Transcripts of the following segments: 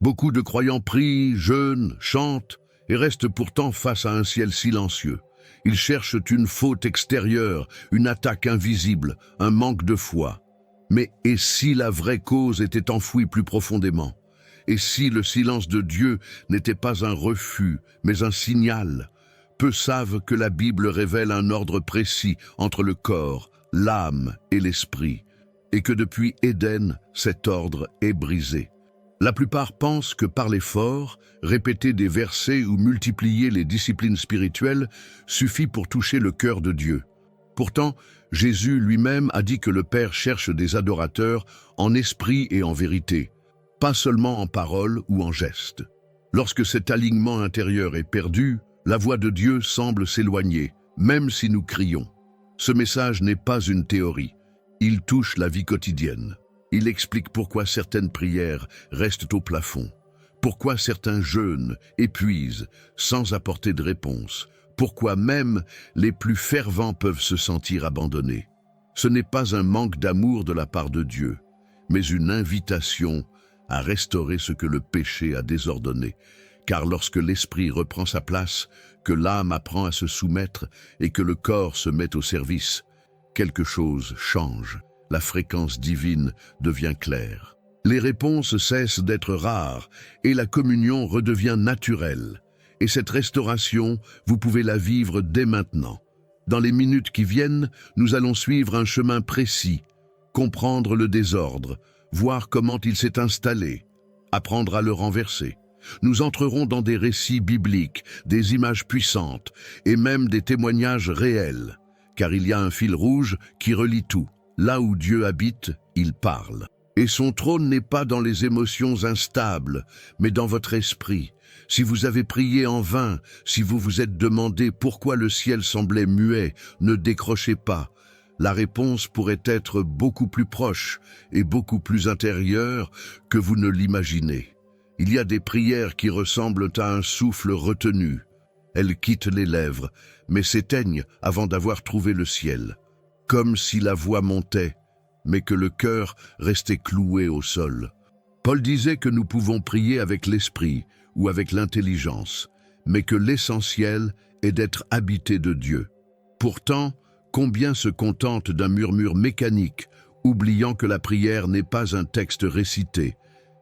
Beaucoup de croyants prient, jeûnent, chantent et restent pourtant face à un ciel silencieux. Ils cherchent une faute extérieure, une attaque invisible, un manque de foi. Mais et si la vraie cause était enfouie plus profondément? Et si le silence de Dieu n'était pas un refus, mais un signal? Peu savent que la Bible révèle un ordre précis entre le corps, l'âme et l'esprit, et que depuis Éden, cet ordre est brisé. La plupart pensent que par l'effort, répéter des versets ou multiplier les disciplines spirituelles suffit pour toucher le cœur de Dieu. Pourtant, Jésus lui-même a dit que le Père cherche des adorateurs en esprit et en vérité, pas seulement en parole ou en geste. Lorsque cet alignement intérieur est perdu, la voix de Dieu semble s'éloigner, même si nous crions. Ce message n'est pas une théorie, il touche la vie quotidienne. Il explique pourquoi certaines prières restent au plafond, pourquoi certains jeûnes épuisent sans apporter de réponse, pourquoi même les plus fervents peuvent se sentir abandonnés. Ce n'est pas un manque d'amour de la part de Dieu, mais une invitation à restaurer ce que le péché a désordonné. Car lorsque l'esprit reprend sa place, que l'âme apprend à se soumettre et que le corps se met au service, quelque chose change. La fréquence divine devient claire. Les réponses cessent d'être rares et la communion redevient naturelle. Et cette restauration, vous pouvez la vivre dès maintenant. Dans les minutes qui viennent, nous allons suivre un chemin précis, comprendre le désordre, voir comment il s'est installé, apprendre à le renverser. Nous entrerons dans des récits bibliques, des images puissantes et même des témoignages réels, car il y a un fil rouge qui relie tout. Là où Dieu habite, il parle. Et son trône n'est pas dans les émotions instables, mais dans votre esprit. Si vous avez prié en vain, si vous vous êtes demandé pourquoi le ciel semblait muet, ne décrochez pas. La réponse pourrait être beaucoup plus proche et beaucoup plus intérieure que vous ne l'imaginez. Il y a des prières qui ressemblent à un souffle retenu. Elles quittent les lèvres, mais s'éteignent avant d'avoir trouvé le ciel. Comme si la voix montait, mais que le cœur restait cloué au sol. Paul disait que nous pouvons prier avec l'esprit ou avec l'intelligence, mais que l'essentiel est d'être habité de Dieu. Pourtant, combien se contentent d'un murmure mécanique, oubliant que la prière n'est pas un texte récité,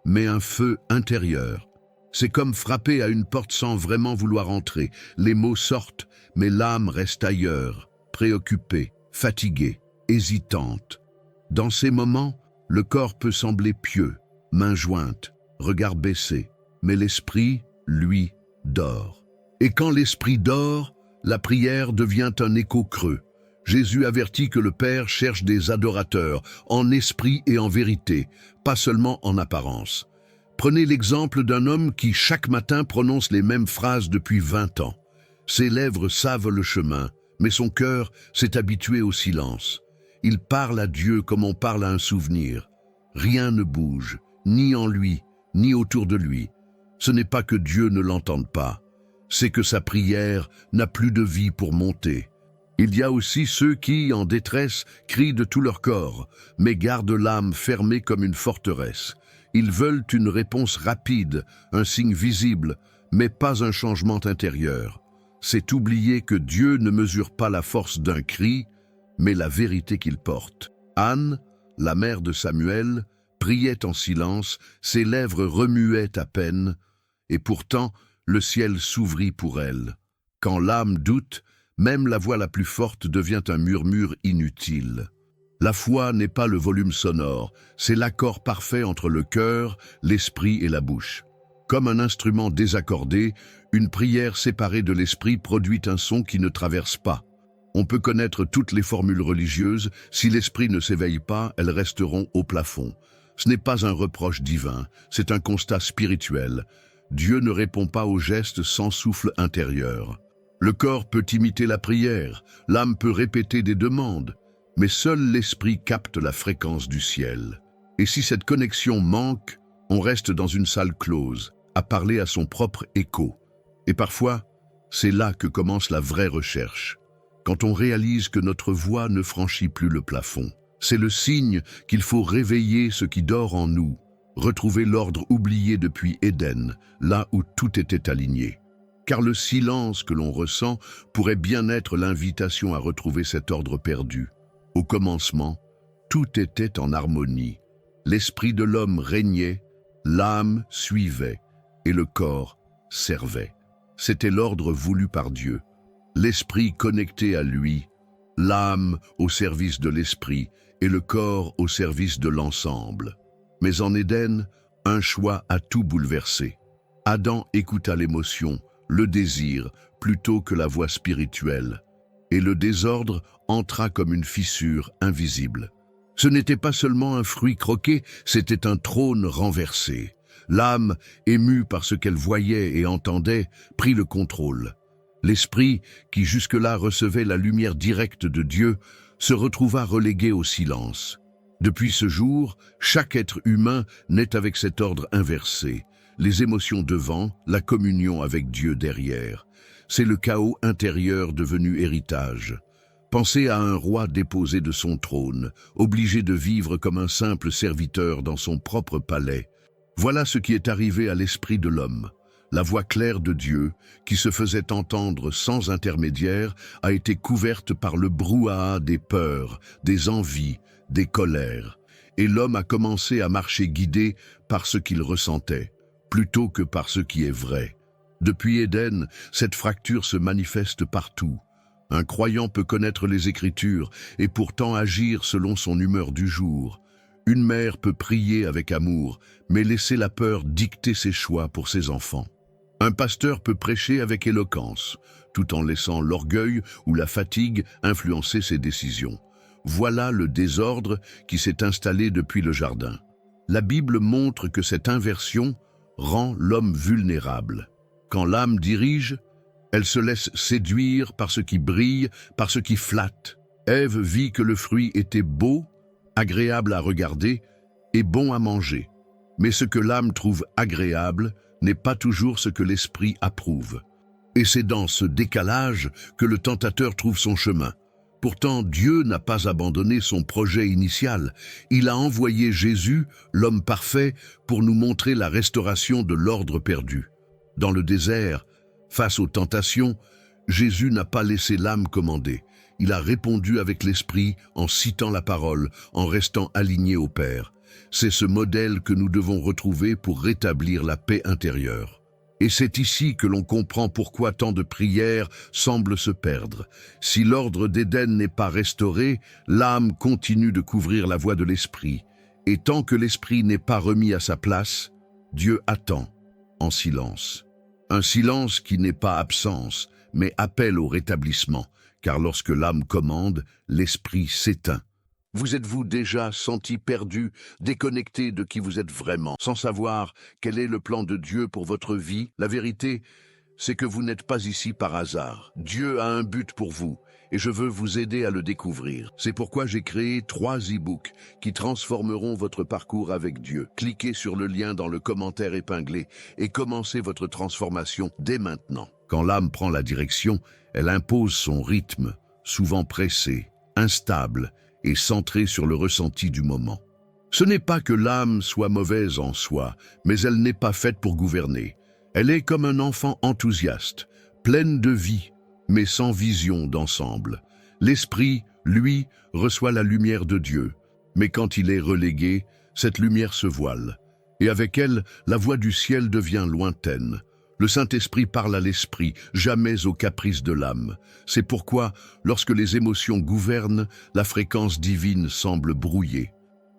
mais un feu intérieur. C'est comme frapper à une porte sans vraiment vouloir entrer. Les mots sortent, mais l'âme reste ailleurs, préoccupée, fatiguée, hésitante. Dans ces moments, le corps peut sembler pieux, mains jointes, regard baissé, mais l'esprit, lui, dort. Et quand l'esprit dort, la prière devient un écho creux. Jésus avertit que le Père cherche des adorateurs, en esprit et en vérité, pas seulement en apparence. Prenez l'exemple d'un homme qui chaque matin prononce les mêmes phrases depuis 20 ans. Ses lèvres savent le chemin, mais son cœur s'est habitué au silence. Il parle à Dieu comme on parle à un souvenir. Rien ne bouge, ni en lui, ni autour de lui. Ce n'est pas que Dieu ne l'entende pas, c'est que sa prière n'a plus de vie pour monter. Il y a aussi ceux qui, en détresse, crient de tout leur corps, mais gardent l'âme fermée comme une forteresse. Ils veulent une réponse rapide, un signe visible, mais pas un changement intérieur. C'est oublier que Dieu ne mesure pas la force d'un cri, mais la vérité qu'il porte. Anne, la mère de Samuel, priait en silence, ses lèvres remuaient à peine, et pourtant le ciel s'ouvrit pour elle. Quand l'âme doute, même la voix la plus forte devient un murmure inutile. La foi n'est pas le volume sonore, c'est l'accord parfait entre le cœur, l'esprit et la bouche. Comme un instrument désaccordé, une prière séparée de l'esprit produit un son qui ne traverse pas. On peut connaître toutes les formules religieuses, si l'esprit ne s'éveille pas, elles resteront au plafond. Ce n'est pas un reproche divin, c'est un constat spirituel. Dieu ne répond pas aux gestes sans souffle intérieur. Le corps peut imiter la prière, l'âme peut répéter des demandes, mais seul l'esprit capte la fréquence du ciel. Et si cette connexion manque, on reste dans une salle close, à parler à son propre écho. Et parfois, c'est là que commence la vraie recherche. Quand on réalise que notre voix ne franchit plus le plafond, c'est le signe qu'il faut réveiller ce qui dort en nous. retrouver l'ordre oublié depuis Éden, là où tout était aligné. Car le silence que l'on ressent pourrait bien être l'invitation à retrouver cet ordre perdu. Au commencement, tout était en harmonie. L'esprit de l'homme régnait, l'âme suivait et le corps servait. C'était l'ordre voulu par Dieu. L'esprit connecté à lui, l'âme au service de l'esprit et le corps au service de l'ensemble. Mais en Éden, un choix a tout bouleversé. Adam écouta l'émotion, le désir, plutôt que la voix spirituelle. Et le désordre entra comme une fissure invisible. Ce n'était pas seulement un fruit croqué, c'était un trône renversé. L'âme, émue par ce qu'elle voyait et entendait, prit le contrôle. L'esprit, qui jusque-là recevait la lumière directe de Dieu, se retrouva relégué au silence. Depuis ce jour, chaque être humain naît avec cet ordre inversé. Les émotions devant, la communion avec Dieu derrière. C'est le chaos intérieur devenu héritage. Pensez à un roi déposé de son trône, obligé de vivre comme un simple serviteur dans son propre palais. Voilà ce qui est arrivé à l'esprit de l'homme. La voix claire de Dieu, qui se faisait entendre sans intermédiaire, a été couverte par le brouhaha des peurs, des envies, des colères. Et l'homme a commencé à marcher guidé par ce qu'il ressentait, plutôt que par ce qui est vrai. Depuis Éden, cette fracture se manifeste partout. Un croyant peut connaître les Écritures et pourtant agir selon son humeur du jour. Une mère peut prier avec amour, mais laisser la peur dicter ses choix pour ses enfants. Un pasteur peut prêcher avec éloquence, tout en laissant l'orgueil ou la fatigue influencer ses décisions. Voilà le désordre qui s'est installé depuis le jardin. La Bible montre que cette inversion rend l'homme vulnérable. Quand l'âme dirige, elle se laisse séduire par ce qui brille, par ce qui flatte. Ève vit que le fruit était beau, agréable à regarder et bon à manger. Mais ce que l'âme trouve agréable n'est pas toujours ce que l'esprit approuve. Et c'est dans ce décalage que le tentateur trouve son chemin. Pourtant, Dieu n'a pas abandonné son projet initial. Il a envoyé Jésus, l'homme parfait, pour nous montrer la restauration de l'ordre perdu. Dans le désert, face aux tentations, Jésus n'a pas laissé l'âme commander. Il a répondu avec l'esprit en citant la parole, en restant aligné au Père. C'est ce modèle que nous devons retrouver pour rétablir la paix intérieure. Et c'est ici que l'on comprend pourquoi tant de prières semblent se perdre. Si l'ordre d'Éden n'est pas restauré, l'âme continue de couvrir la voie de l'esprit. Et tant que l'esprit n'est pas remis à sa place, Dieu attend, en silence. Un silence qui n'est pas absence, mais appel au rétablissement, car lorsque l'âme commande, l'esprit s'éteint. Vous êtes-vous déjà senti perdu, déconnecté de qui vous êtes vraiment, sans savoir quel est le plan de Dieu pour votre vie? La vérité, c'est que vous n'êtes pas ici par hasard. Dieu a un but pour vous, et je veux vous aider à le découvrir. C'est pourquoi j'ai créé 3 e-books qui transformeront votre parcours avec Dieu. Cliquez sur le lien dans le commentaire épinglé et commencez votre transformation dès maintenant. Quand l'âme prend la direction, elle impose son rythme, souvent pressé, instable, et centrée sur le ressenti du moment. Ce n'est pas que l'âme soit mauvaise en soi, mais elle n'est pas faite pour gouverner. Elle est comme un enfant enthousiaste, pleine de vie, mais sans vision d'ensemble. L'esprit, lui, reçoit la lumière de Dieu, mais quand il est relégué, cette lumière se voile, et avec elle, la voix du ciel devient lointaine. Le Saint-Esprit parle à l'esprit, jamais aux caprices de l'âme. C'est pourquoi, lorsque les émotions gouvernent, la fréquence divine semble brouillée.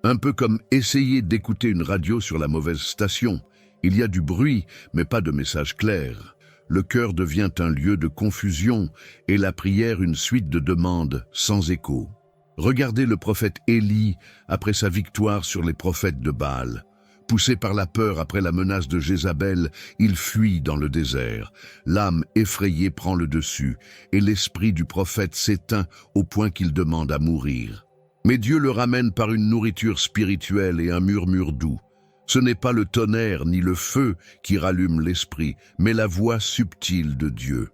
Un peu comme essayer d'écouter une radio sur la mauvaise station. Il y a du bruit, mais pas de message clair. Le cœur devient un lieu de confusion et la prière une suite de demandes sans écho. Regardez le prophète Élie après sa victoire sur les prophètes de Baal. Poussé par la peur après la menace de Jézabel, il fuit dans le désert. L'âme effrayée prend le dessus, et l'esprit du prophète s'éteint au point qu'il demande à mourir. Mais Dieu le ramène par une nourriture spirituelle et un murmure doux. Ce n'est pas le tonnerre ni le feu qui rallument l'esprit, mais la voix subtile de Dieu.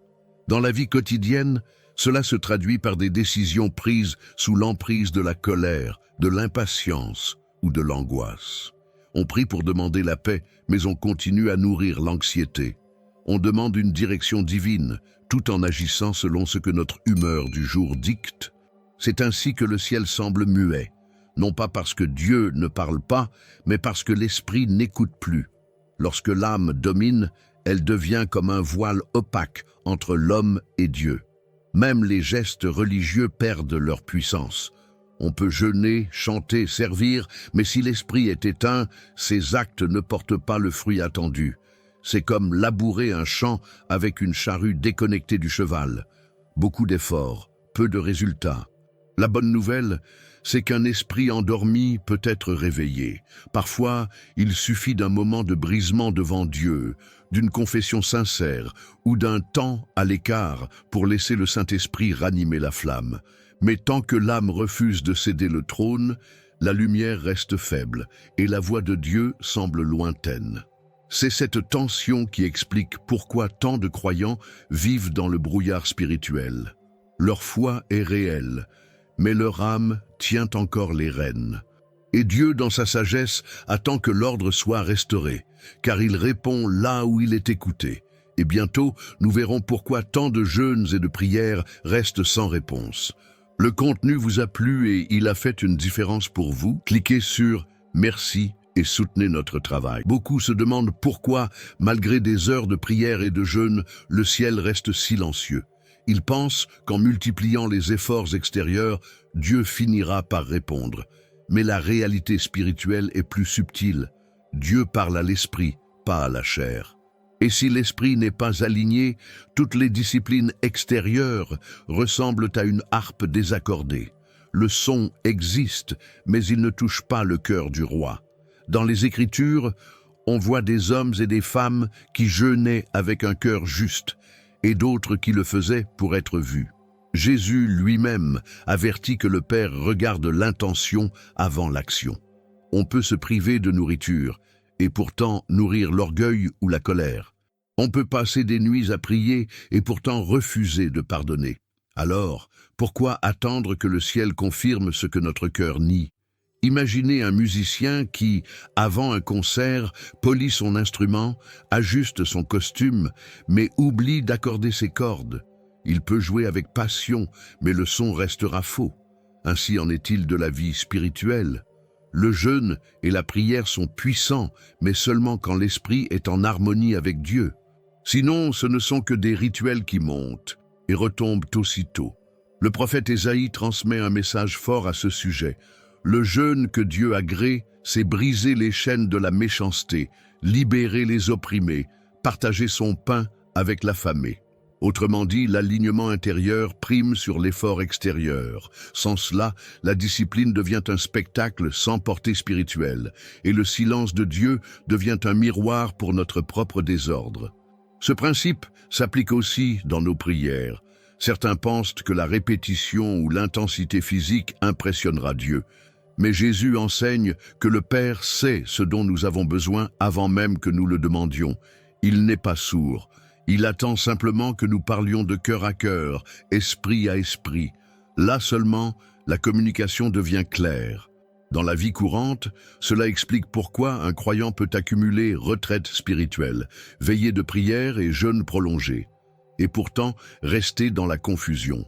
Dans la vie quotidienne, cela se traduit par des décisions prises sous l'emprise de la colère, de l'impatience ou de l'angoisse. On prie pour demander la paix, mais on continue à nourrir l'anxiété. On demande une direction divine, tout en agissant selon ce que notre humeur du jour dicte. C'est ainsi que le ciel semble muet, non pas parce que Dieu ne parle pas, mais parce que l'esprit n'écoute plus. Lorsque l'âme domine, elle devient comme un voile opaque entre l'homme et Dieu. Même les gestes religieux perdent leur puissance. On peut jeûner, chanter, servir, mais si l'esprit est éteint, ces actes ne portent pas le fruit attendu. C'est comme labourer un champ avec une charrue déconnectée du cheval. Beaucoup d'efforts, peu de résultats. La bonne nouvelle, c'est qu'un esprit endormi peut être réveillé. Parfois, il suffit d'un moment de brisement devant Dieu, d'une confession sincère ou d'un temps à l'écart pour laisser le Saint-Esprit ranimer la flamme. Mais tant que l'âme refuse de céder le trône, la lumière reste faible et la voix de Dieu semble lointaine. C'est cette tension qui explique pourquoi tant de croyants vivent dans le brouillard spirituel. Leur foi est réelle, mais leur âme tient encore les rênes. Et Dieu, dans sa sagesse, attend que l'ordre soit restauré, car il répond là où il est écouté. Et bientôt, nous verrons pourquoi tant de jeûnes et de prières restent sans réponse. Le contenu vous a plu et il a fait une différence pour vous? Cliquez sur « Merci » et soutenez notre travail. Beaucoup se demandent pourquoi, malgré des heures de prière et de jeûne, le ciel reste silencieux. Ils pensent qu'en multipliant les efforts extérieurs, Dieu finira par répondre. Mais la réalité spirituelle est plus subtile. Dieu parle à l'esprit, pas à la chair. Et si l'esprit n'est pas aligné, toutes les disciplines extérieures ressemblent à une harpe désaccordée. Le son existe, mais il ne touche pas le cœur du roi. Dans les Écritures, on voit des hommes et des femmes qui jeûnaient avec un cœur juste, et d'autres qui le faisaient pour être vus. Jésus lui-même avertit que le Père regarde l'intention avant l'action. On peut se priver de nourriture, et pourtant nourrir l'orgueil ou la colère. On peut passer des nuits à prier et pourtant refuser de pardonner. Alors, pourquoi attendre que le ciel confirme ce que notre cœur nie? Imaginez un musicien qui, avant un concert, polit son instrument, ajuste son costume, mais oublie d'accorder ses cordes. Il peut jouer avec passion, mais le son restera faux. Ainsi en est-il de la vie spirituelle. Le jeûne et la prière sont puissants, mais seulement quand l'esprit est en harmonie avec Dieu. Sinon, ce ne sont que des rituels qui montent et retombent aussitôt. Le prophète Ésaïe transmet un message fort à ce sujet. Le jeûne que Dieu agrée, c'est briser les chaînes de la méchanceté, libérer les opprimés, partager son pain avec l'affamé. Autrement dit, l'alignement intérieur prime sur l'effort extérieur. Sans cela, la discipline devient un spectacle sans portée spirituelle, et le silence de Dieu devient un miroir pour notre propre désordre. Ce principe s'applique aussi dans nos prières. Certains pensent que la répétition ou l'intensité physique impressionnera Dieu. Mais Jésus enseigne que le Père sait ce dont nous avons besoin avant même que nous le demandions. Il n'est pas sourd. Il attend simplement que nous parlions de cœur à cœur, esprit à esprit. Là seulement, la communication devient claire. Dans la vie courante, cela explique pourquoi un croyant peut accumuler retraite spirituelle, veillée de prière et jeûne prolongé, et pourtant rester dans la confusion.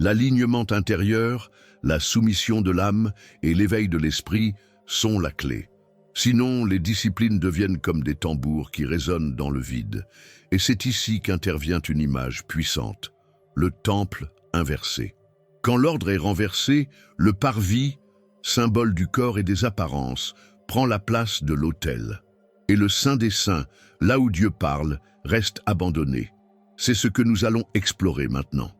L'alignement intérieur, la soumission de l'âme et l'éveil de l'esprit sont la clé. Sinon, les disciplines deviennent comme des tambours qui résonnent dans le vide. Et c'est ici qu'intervient une image puissante, le temple inversé. Quand l'ordre est renversé, le parvis, symbole du corps et des apparences, prend la place de l'autel. Et le Saint des Saints, là où Dieu parle, reste abandonné. C'est ce que nous allons explorer maintenant.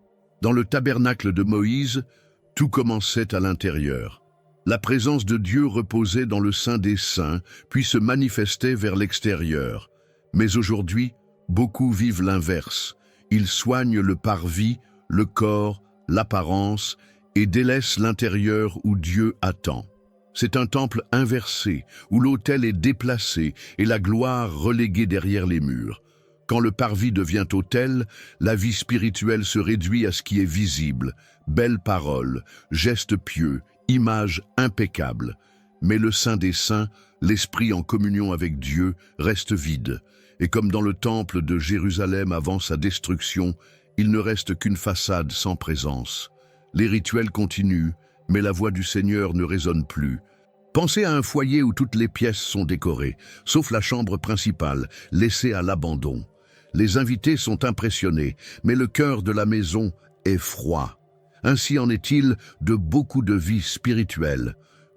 Dans le tabernacle de Moïse, tout commençait à l'intérieur. La présence de Dieu reposait dans le Saint des Saints, puis se manifestait vers l'extérieur. Mais aujourd'hui, beaucoup vivent l'inverse. Ils soignent le parvis, le corps, l'apparence, et délaissent l'intérieur où Dieu attend. C'est un temple inversé, où l'autel est déplacé et la gloire reléguée derrière les murs. Quand le parvis devient autel, la vie spirituelle se réduit à ce qui est visible, belles paroles, gestes pieux, images impeccables. Mais le Saint des Saints, l'Esprit en communion avec Dieu, reste vide. Et comme dans le temple de Jérusalem avant sa destruction, il ne reste qu'une façade sans présence. Les rituels continuent, mais la voix du Seigneur ne résonne plus. Pensez à un foyer où toutes les pièces sont décorées, sauf la chambre principale, laissée à l'abandon. Les invités sont impressionnés, mais le cœur de la maison est froid. Ainsi en est-il de beaucoup de vies spirituelles.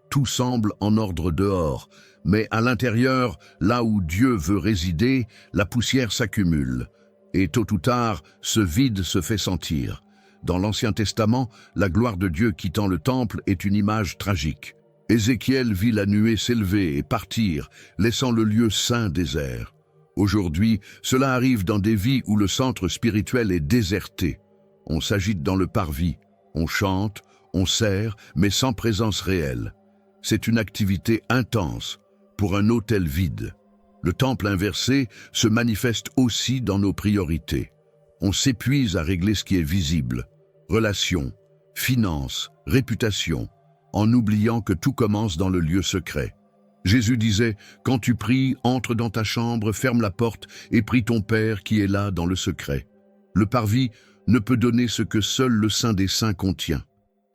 Tout semble en ordre dehors, mais à l'intérieur, là où Dieu veut résider, la poussière s'accumule. Et tôt ou tard, ce vide se fait sentir. Dans l'Ancien Testament, la gloire de Dieu quittant le temple est une image tragique. Ézéchiel vit la nuée s'élever et partir, laissant le lieu saint désert. Aujourd'hui, cela arrive dans des vies où le centre spirituel est déserté. On s'agite dans le parvis, on chante, on sert, mais sans présence réelle. C'est une activité intense pour un autel vide. Le temple inversé se manifeste aussi dans nos priorités. On s'épuise à régler ce qui est visible, relations, finances, réputation, en oubliant que tout commence dans le lieu secret. Jésus disait, « Quand tu pries, entre dans ta chambre, ferme la porte et prie ton Père qui est là dans le secret. » Le parvis ne peut donner ce que seul le Saint des Saints contient.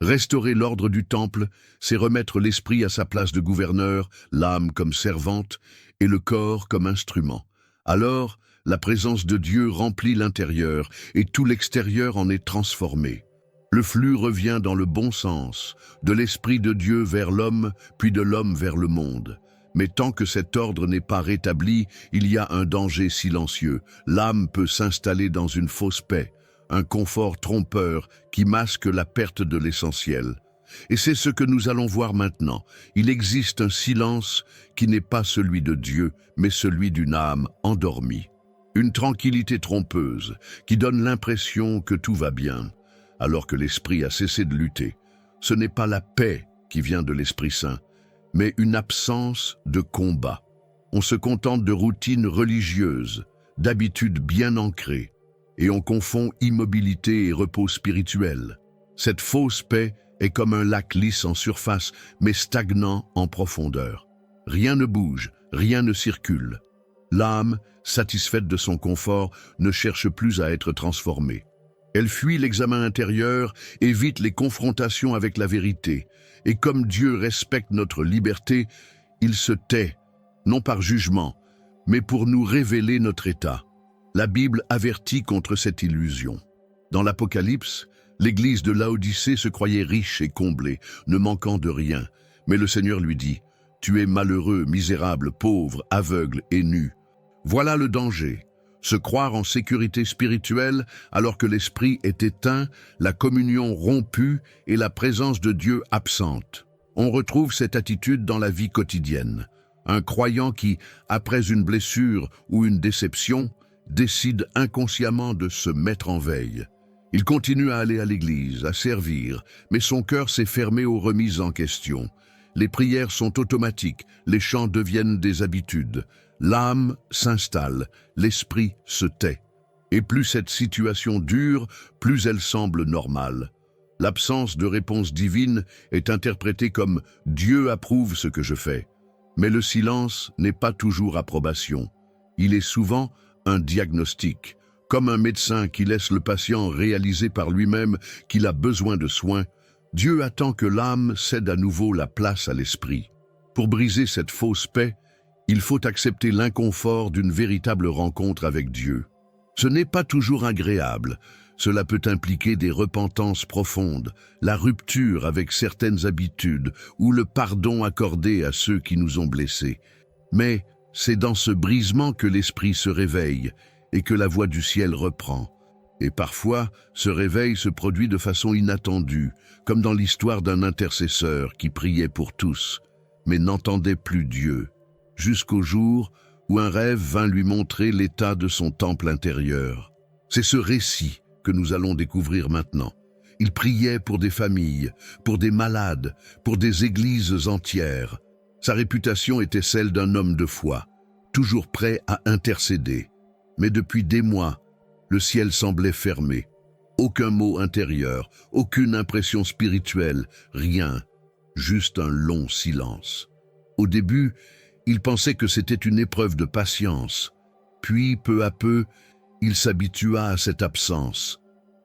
Restaurer l'ordre du temple, c'est remettre l'esprit à sa place de gouverneur, l'âme comme servante et le corps comme instrument. Alors, la présence de Dieu remplit l'intérieur et tout l'extérieur en est transformé. Le flux revient dans le bon sens, de l'Esprit de Dieu vers l'homme, puis de l'homme vers le monde. Mais tant que cet ordre n'est pas rétabli, il y a un danger silencieux. L'âme peut s'installer dans une fausse paix, un confort trompeur qui masque la perte de l'essentiel. Et c'est ce que nous allons voir maintenant. Il existe un silence qui n'est pas celui de Dieu, mais celui d'une âme endormie. Une tranquillité trompeuse qui donne l'impression que tout va bien, alors que l'esprit a cessé de lutter. Ce n'est pas la paix qui vient de l'Esprit Saint, mais une absence de combat. On se contente de routines religieuses, d'habitudes bien ancrées, et on confond immobilité et repos spirituel. Cette fausse paix est comme un lac lisse en surface, mais stagnant en profondeur. Rien ne bouge, rien ne circule. L'âme, satisfaite de son confort, ne cherche plus à être transformée. Elle fuit l'examen intérieur, évite les confrontations avec la vérité. Et comme Dieu respecte notre liberté, il se tait, non par jugement, mais pour nous révéler notre état. La Bible avertit contre cette illusion. Dans l'Apocalypse, l'église de Laodicée se croyait riche et comblée, ne manquant de rien. Mais le Seigneur lui dit, « Tu es malheureux, misérable, pauvre, aveugle et nu. » Voilà le danger. Se croire en sécurité spirituelle alors que l'esprit est éteint, la communion rompue et la présence de Dieu absente. On retrouve cette attitude dans la vie quotidienne. Un croyant qui, après une blessure ou une déception, décide inconsciemment de se mettre en veille. Il continue à aller à l'église, à servir, mais son cœur s'est fermé aux remises en question. Les prières sont automatiques, les chants deviennent des habitudes. L'âme s'installe, l'esprit se tait. Et plus cette situation dure, plus elle semble normale. L'absence de réponse divine est interprétée comme « Dieu approuve ce que je fais ». Mais le silence n'est pas toujours approbation. Il est souvent un diagnostic, comme un médecin qui laisse le patient réaliser par lui-même qu'il a besoin de soins. Dieu attend que l'âme cède à nouveau la place à l'esprit. Pour briser cette fausse paix, il faut accepter l'inconfort d'une véritable rencontre avec Dieu. Ce n'est pas toujours agréable. Cela peut impliquer des repentances profondes, la rupture avec certaines habitudes ou le pardon accordé à ceux qui nous ont blessés. Mais c'est dans ce brisement que l'esprit se réveille et que la voix du ciel reprend. Et parfois, ce réveil se produit de façon inattendue, comme dans l'histoire d'un intercesseur qui priait pour tous, mais n'entendait plus Dieu, jusqu'au jour où un rêve vint lui montrer l'état de son temple intérieur. C'est ce récit que nous allons découvrir maintenant. Il priait pour des familles, pour des malades, pour des églises entières. Sa réputation était celle d'un homme de foi, toujours prêt à intercéder. Mais depuis des mois, le ciel semblait fermé. Aucun mot intérieur, aucune impression spirituelle, rien, juste un long silence. Au début, il pensait que c'était une épreuve de patience. Puis, peu à peu, il s'habitua à cette absence.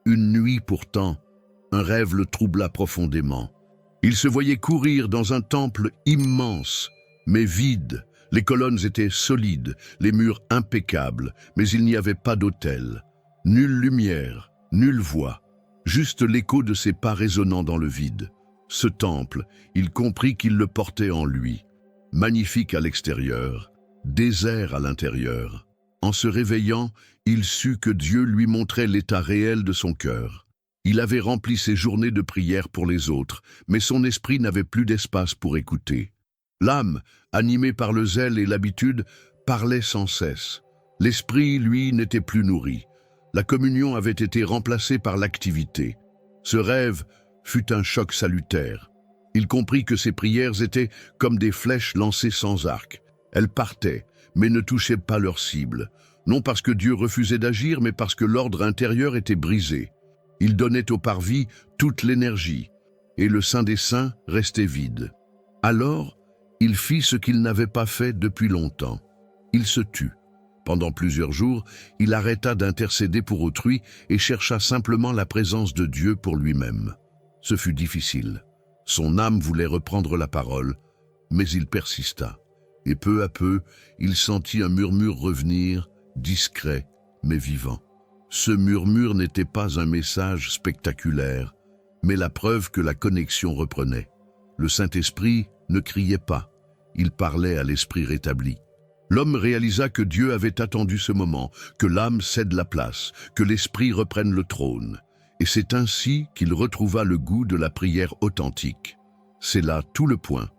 Une nuit pourtant, un rêve le troubla profondément. Il se voyait courir dans un temple immense, mais vide. Les colonnes étaient solides, les murs impeccables, mais il n'y avait pas d'autel. Nulle lumière, nulle voix, juste l'écho de ses pas résonnant dans le vide. Ce temple, il comprit qu'il le portait en lui. Magnifique à l'extérieur, désert à l'intérieur. En se réveillant, il sut que Dieu lui montrait l'état réel de son cœur. Il avait rempli ses journées de prière pour les autres, mais son esprit n'avait plus d'espace pour écouter. L'âme, animée par le zèle et l'habitude, parlait sans cesse. L'esprit, lui, n'était plus nourri. La communion avait été remplacée par l'activité. Ce rêve fut un choc salutaire. Il comprit que ses prières étaient comme des flèches lancées sans arc. Elles partaient, mais ne touchaient pas leur cible. Non parce que Dieu refusait d'agir, mais parce que l'ordre intérieur était brisé. Il donnait au parvis toute l'énergie, et le Saint des Saints restait vide. Alors, il fit ce qu'il n'avait pas fait depuis longtemps. Il se tut. Pendant plusieurs jours, il arrêta d'intercéder pour autrui et chercha simplement la présence de Dieu pour lui-même. Ce fut difficile. Son âme voulait reprendre la parole, mais il persista. Et peu à peu, il sentit un murmure revenir, discret mais vivant. Ce murmure n'était pas un message spectaculaire, mais la preuve que la connexion reprenait. Le Saint-Esprit ne criait pas, il parlait à l'esprit rétabli. L'homme réalisa que Dieu avait attendu ce moment, que l'âme cède la place, que l'esprit reprenne le trône. Et c'est ainsi qu'il retrouva le goût de la prière authentique. C'est là tout le point.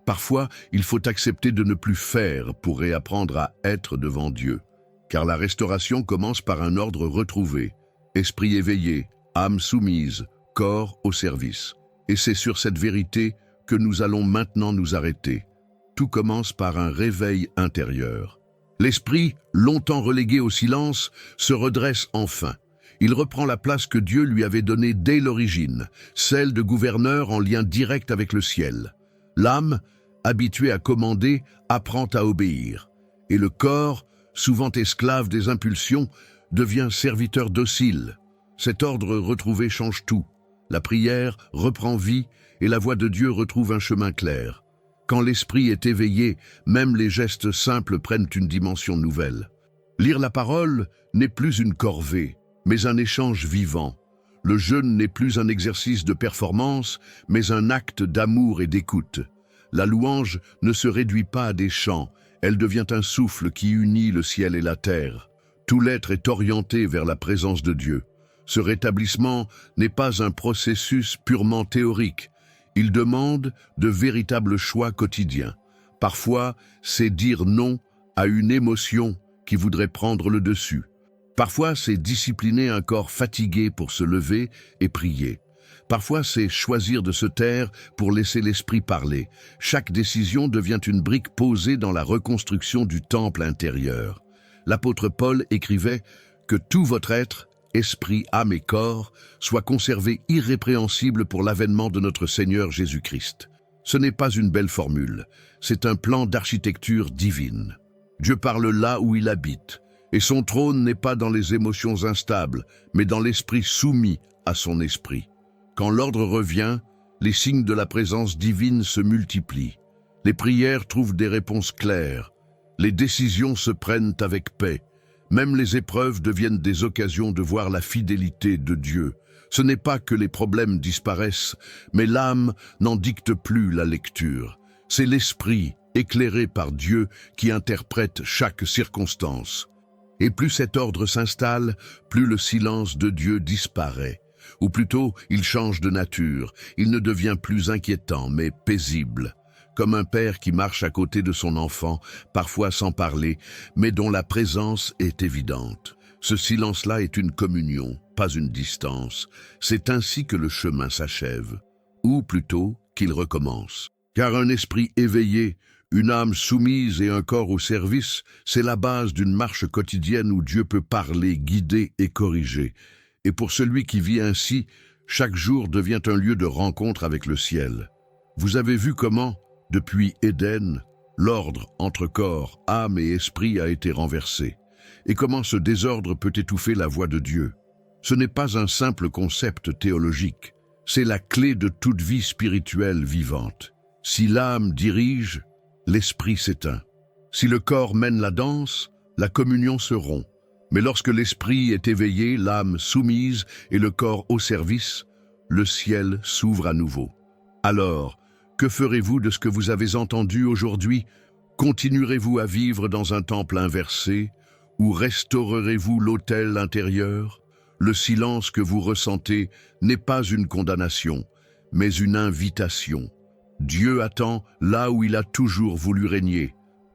Parfois, il faut accepter de ne plus faire pour réapprendre à être devant Dieu. Car la restauration commence par un ordre retrouvé. Esprit éveillé, âme soumise, corps au service. Et c'est sur cette vérité que nous allons maintenant nous arrêter. Tout commence par un réveil intérieur. L'esprit, longtemps relégué au silence, se redresse enfin. Il reprend la place que Dieu lui avait donnée dès l'origine, celle de gouverneur en lien direct avec le ciel. L'âme, habituée à commander, apprend à obéir. Et le corps, souvent esclave des impulsions, devient serviteur docile. Cet ordre retrouvé change tout. La prière reprend vie et la voix de Dieu retrouve un chemin clair. Quand l'esprit est éveillé, même les gestes simples prennent une dimension nouvelle. Lire la parole n'est plus une corvée, mais un échange vivant. Le jeûne n'est plus un exercice de performance, mais un acte d'amour et d'écoute. La louange ne se réduit pas à des chants, elle devient un souffle qui unit le ciel et la terre. Tout l'être est orienté vers la présence de Dieu. Ce rétablissement n'est pas un processus purement théorique. Il demande de véritables choix quotidiens. Parfois, c'est dire non à une émotion qui voudrait prendre le dessus. Parfois, c'est discipliner un corps fatigué pour se lever et prier. Parfois, c'est choisir de se taire pour laisser l'esprit parler. Chaque décision devient une brique posée dans la reconstruction du temple intérieur. L'apôtre Paul écrivait que tout votre être, esprit, âme et corps, soit conservé irrépréhensible pour l'avènement de notre Seigneur Jésus-Christ. Ce n'est pas une belle formule, c'est un plan d'architecture divine. Dieu parle là où il habite, et son trône n'est pas dans les émotions instables, mais dans l'esprit soumis à son esprit. Quand l'ordre revient, les signes de la présence divine se multiplient. Les prières trouvent des réponses claires. Les décisions se prennent avec paix. Même les épreuves deviennent des occasions de voir la fidélité de Dieu. Ce n'est pas que les problèmes disparaissent, mais l'âme n'en dicte plus la lecture. C'est l'esprit, éclairé par Dieu, qui interprète chaque circonstance. Et plus cet ordre s'installe, plus le silence de Dieu disparaît. Ou plutôt, il change de nature. Il ne devient plus inquiétant, mais paisible. Comme un père qui marche à côté de son enfant, parfois sans parler, mais dont la présence est évidente. Ce silence-là est une communion, pas une distance. C'est ainsi que le chemin s'achève, ou plutôt qu'il recommence. Car un esprit éveillé, une âme soumise et un corps au service, c'est la base d'une marche quotidienne où Dieu peut parler, guider et corriger. Et pour celui qui vit ainsi, chaque jour devient un lieu de rencontre avec le ciel. Vous avez vu comment, depuis Éden, L'ordre entre corps, âme et esprit a été renversé. Et comment ce désordre peut étouffer la voix de Dieu? Ce n'est pas un simple concept théologique, c'est la clé de toute vie spirituelle vivante. Si l'âme dirige, l'esprit s'éteint. Si le corps mène la danse, la communion se rompt. Mais lorsque l'esprit est éveillé, l'âme soumise et le corps au service, le ciel s'ouvre à nouveau. Alors, que ferez-vous de ce que vous avez entendu aujourd'hui? Continuerez-vous à vivre dans un temple inversé ou restaurerez-vous l'autel intérieur? Le silence que vous ressentez n'est pas une condamnation, mais une invitation. Dieu attend là où il a toujours voulu régner,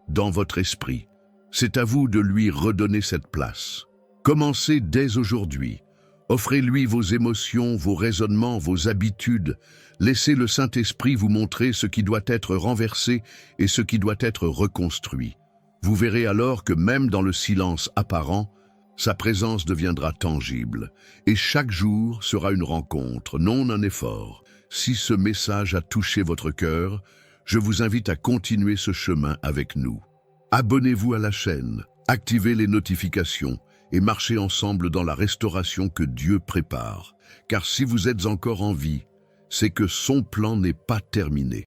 dans votre esprit. C'est à vous de lui redonner cette place. Commencez dès aujourd'hui. Offrez-lui vos émotions, vos raisonnements, vos habitudes. Laissez le Saint-Esprit vous montrer ce qui doit être renversé et ce qui doit être reconstruit. Vous verrez alors que même dans le silence apparent, sa présence deviendra tangible. Et chaque jour sera une rencontre, non un effort. Si ce message a touché votre cœur, je vous invite à continuer ce chemin avec nous. Abonnez-vous à la chaîne, activez les notifications et marchez ensemble dans la restauration que Dieu prépare. Car si vous êtes encore en vie, c'est que son plan n'est pas terminé.